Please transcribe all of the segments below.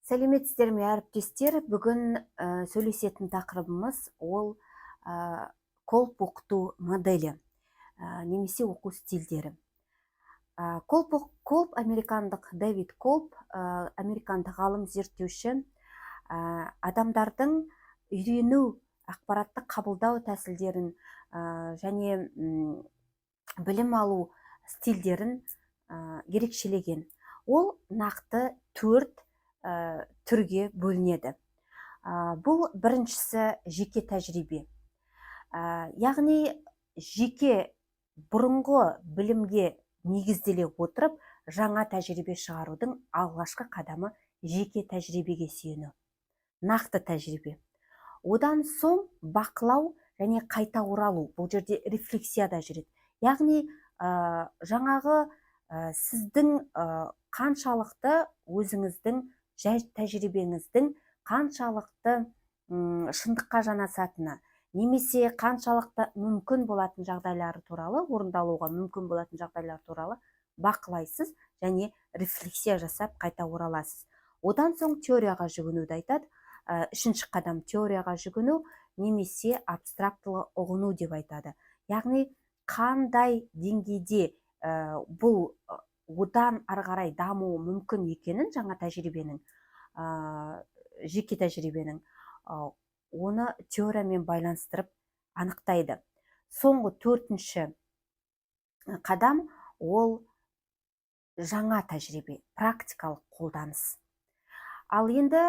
Сәлеметсіздер ме, әріптестер? Бүгін сөйлесетін тақырыбымыз ол колб оқыту моделі, немесе оқу стильдері. Колб американдық Дэвид Колб, американдық ғалым зерттеуші, адамдардың үйрену, ақпаратты қабылдау тәсілдерін және білім алу стильдерін ерекшелеген. Ол нақты 4 түрге бөлінеді. Бұл біріншісі жеке тәжірибе. Яғни жеке бұрынғы білімге негізделе отырып, жаңа тәжірибе шығарудың алғашқы қадамы жеке тәжірибеге сүйену. Нақты тәжірибе. Одан соң бақылау және қайта оралу. Бұл жерде рефлексия да жүреді. Яғни жаңағы сіздің қаншалықты өзіңіздің тәжірибеңіздің қаншалықты шындыққа жанасатыны, немесе қаншалықты мүмкін болатын жағдайлары туралы, орындалуға мүмкін болатын жағдайлар туралы бақылайсыз және рефлексия жасап қайта ораласыз. Одан соң теорияға жүгінуді айтады. Үшінші қадам теорияға жүгіну, немесе абстрактылы ұғыну деп айтады. Яғни қандай деңгейде бұл одан ары қарай дамуы мүмкін екенін, жаңа тәжірибенің, жеке тәжірибенің, оны теориямен байланыстырып анықтайды. Соңғы 4-ші қадам ол жаңа тәжірибе, практикалық қолданыс. Ал енді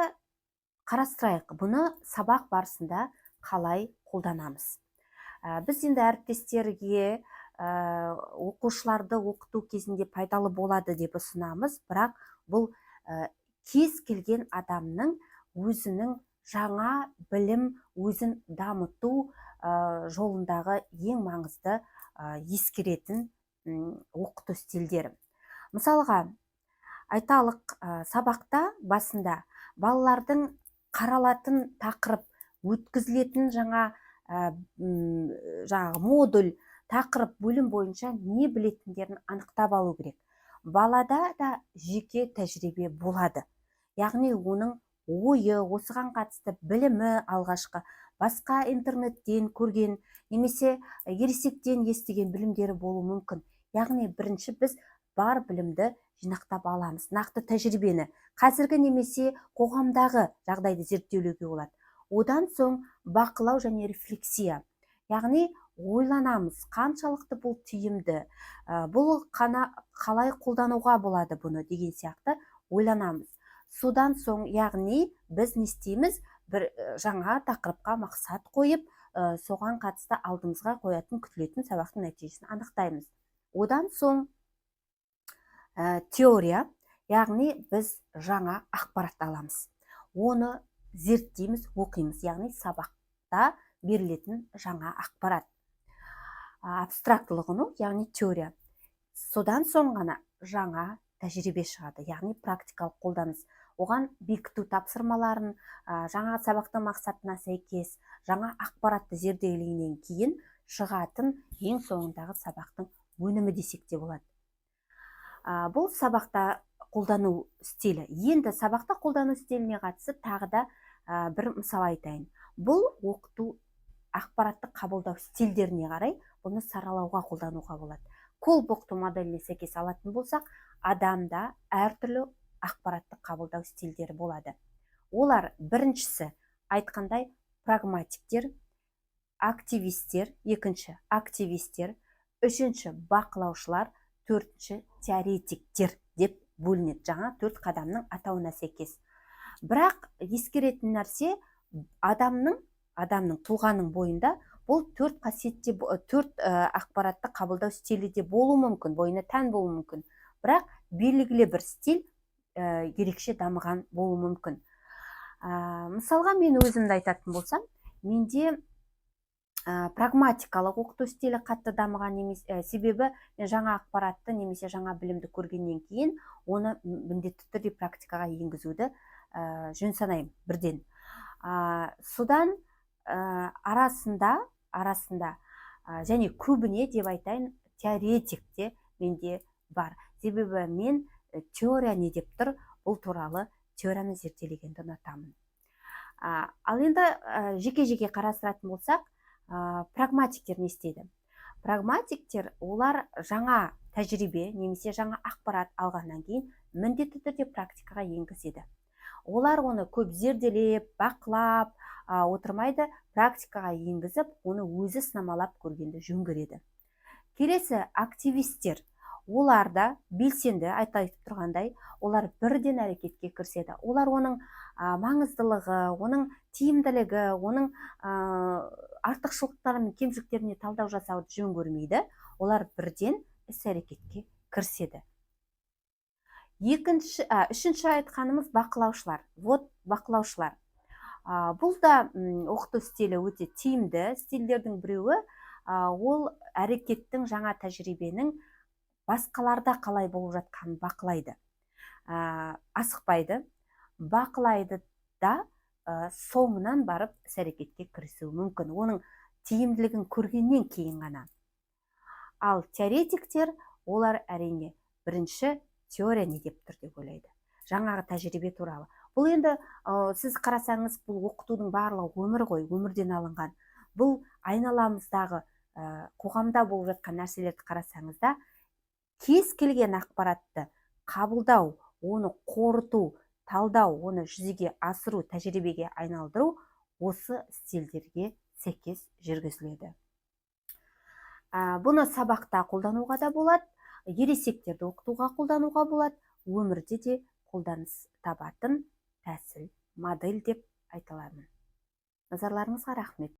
қарастырайық, бұны сабақ барысында қалай қолданамыз. Біз енді әріптестерге оқушыларды оқыту кезінде пайдалы болады деп ұсынамыз, бірақ бұл кез келген адамның өзінің жаңа білім, өзін дамыту жолындағы ең маңызды ескеретін оқыту стильдері. Мысалға, айталық, сабақта басында балалардың қаралатын тақырып, өткізілетін жаңа модуль, тақырып, бөлім бойынша не білетіндерін анықтап алу керек. Балада да жеке тәжірибе болады. Яғни оның ойы, осыған қатысты білімі алғашқы, басқа интернеттен көрген, немесе ересектен естіген білімдері болуы мүмкін. Яғни бірінші біз бар білімді жинақтап аламыз, нақты тәжірибені, қазіргі немесе қоғамдағы жағдайды зерттеулеуге болады. Одан соң бақылау және рефлексия. Яғни ойланамыз, қаншалықты бұл тиімді, бұл қалай қолдануға болады бұны деген сияқты ойланамыз. Содан соң, яғни біз не істейміз? Бір жаңа тақырыпқа мақсат қойып, соған қатысты алдымызға қоятын, күтілетін сабақтың нәтижесін анықтаймыз. Одан соң теория, яғни біз жаңа ақпарат аламыз. Оны зерттейміз, оқимыз, яғни сабақта берілетін жаңа ақпарат. Абстрактылы ұғыну, яғни теория. Содан соң ғана жаңа тәжірибе шығады, яғни практикалық қолданыс. Оған бекіту тапсырмаларын, жаңа сабақтың мақсатына сәйкес, жаңа ақпаратты зерделегеннен кейін шығатын ең соңындағы сабақтың өнімі десек те болады. Бұл сабақта қолдану стилі. Енді сабақта қолдану стиліне қатысты тағы да бір мысал айтайын. Бұл оқыту ақпаратты қабылдау стильдеріне қарай бұны саралауға қолдануға болады. Колб оқыту моделіне сәйкес алатын болсақ, адамда әртүрлі ақпаратты қабылдау стильдері болады. Олар біріншісі айтқандай прагматиктер, активистер, екінші активистер, үшінші бақылаушылар, төртінші теоретиктер деп бөлінеді, жаңа 4 қадамның атауына сәйкес. Бірақ ескеретін нәрсе, адамның тұлғаның бойында бұл 4 қасиетте, 4 ақпаратты қабылдау стилі де болуы мүмкін, бойына тән болуы мүмкін. Бірақ белгілі бір стиль ерекше дамыған болуы мүмкін. Мысалға, мен өзімді айтатын болсам, менде прагматикалық оқыту стилі қатты дамыған емес, себебі мен жаңа ақпаратты немесе жаңа білімді көргеннен кейін оны міндетті түрде практикаға енгізуді жөн санаймын бірден. Содан арасында және көбіне деп айтайын, теоретикте менде бар. Себебі мен теория не деп тұр, бұл туралы теорияны зерделегенді ұнатамын. Ал енді жеке-жеке қарастыратын болсақ, прагматиктер не істейді? Прагматиктер олар жаңа тәжірибе немесе жаңа ақпарат алғаннан кейін міндетті түрде практикаға енгізеді. Олар оны көп зерделеп, бақылап отырмайды, практикаға енгізіп, оны өзі сынамалап көргенді жөн көреді. Келесі активистер. Олар да белсенді, айтып тұрғандай, олар бірден әрекетке кіріседі. Олар оның маңыздылығы, оның тиімділігі, оның артықшылықтары мен кемшіліктеріне талдау жасауды жөн көрмейді. Олар бірден іс-әрекетке кіріседі. Үшінші айтқанымыз бақылаушылар. Вот бақылаушылар. Бұл да оқыту стилі өте тиімді стильдердің біреуі. Ол әрекеттің жаңа тәжірибенің басқаларда қалай болып жатқанын бақылайды. Асықпайды, бақылайды да соңынан барып іс-әрекетке кірісуі мүмкін. Оның тиімділігін көргеннен кейін ғана. Ал теоретиктер, олар әрине бірінші теория не деп тұр деп ойлайды. Жаңағы тәжірибе туралы. Бұл енді сіз қарасаңыз, бұл оқытудың барлығы өмір ғой, өмірден алынған. Бұл айналамыздағы қоғамда болып жатқан нәрселерді қарасаңыз да, кез келген ақпаратты қабылдау, оны қорыту, талдау, оны жүзеге асыру, тәжірибеге айналдыру осы стильдерге сәйкес жүргізіледі. Бұны сабақта қолдануға да болады, ересектерді оқытуға қолдануға болады, өмірде де қолданыс табатын тәсіл, модель деп айта аламын. Назарларыңызға рахмет.